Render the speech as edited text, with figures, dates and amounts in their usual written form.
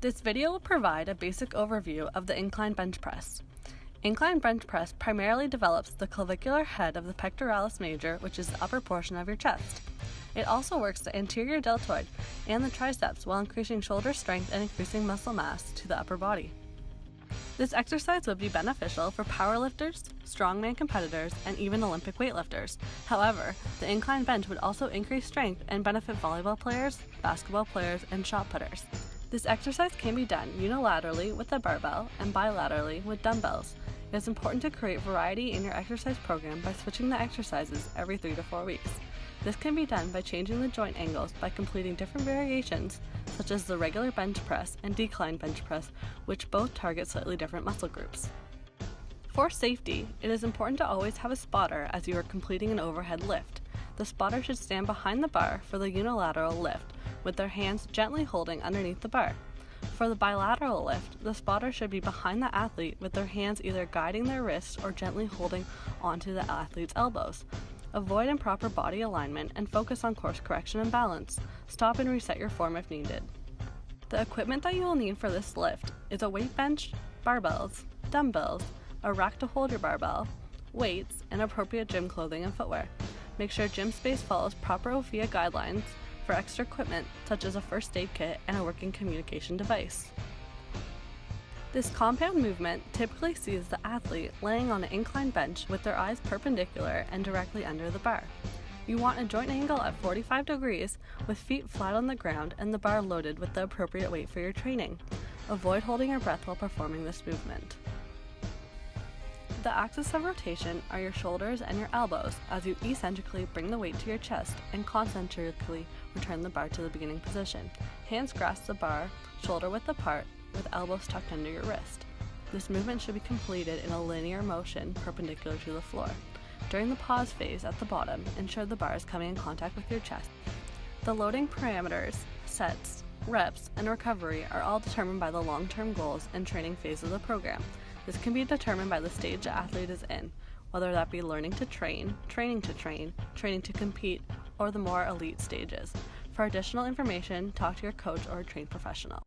This video will provide a basic overview of the incline bench press. Incline bench press primarily develops the clavicular head of the pectoralis major, which is the upper portion of your chest. It also works the anterior deltoid and the triceps while increasing shoulder strength and increasing muscle mass to the upper body. This exercise would be beneficial for powerlifters, strongman competitors, and even Olympic weightlifters. However, the incline bench would also increase strength and benefit volleyball players, basketball players, and shot putters. This exercise can be done unilaterally with a barbell and bilaterally with dumbbells. It is important to create variety in your exercise program by switching the exercises every 3 to 4 weeks. This can be done by changing the joint angles by completing different variations, such as the regular bench press and decline bench press, which both target slightly different muscle groups. For safety, it is important to always have a spotter as you are completing an overhead lift. The spotter should stand behind the bar for the unilateral lift, with their hands gently holding underneath the bar. For the bilateral lift, the spotter should be behind the athlete with their hands either guiding their wrists or gently holding onto the athlete's elbows. Avoid improper body alignment and focus on course correction and balance. Stop and reset your form if needed. The equipment that you will need for this lift is a weight bench, barbells, dumbbells, a rack to hold your barbell, weights, and appropriate gym clothing and footwear. Make sure Gym Space follows proper PHED guidelines for extra equipment such as a first aid kit and a working communication device. This compound movement typically sees the athlete laying on an incline bench with their eyes perpendicular and directly under the bar. You want a joint angle at 45 degrees with feet flat on the ground and the bar loaded with the appropriate weight for your training. Avoid holding your breath while performing this movement. The axis of rotation are your shoulders and your elbows as you eccentrically bring the weight to your chest and concentrically return the bar to the beginning position. Hands grasp the bar, shoulder width apart, with elbows tucked under your wrist. This movement should be completed in a linear motion perpendicular to the floor. During the pause phase at the bottom, ensure the bar is coming in contact with your chest. The loading parameters, sets, reps, and recovery are all determined by the long-term goals and training phase of the program. This can be determined by the stage the athlete is in, whether that be learning to train, training to compete, or the more elite stages. For additional information, talk to your coach or a trained professional.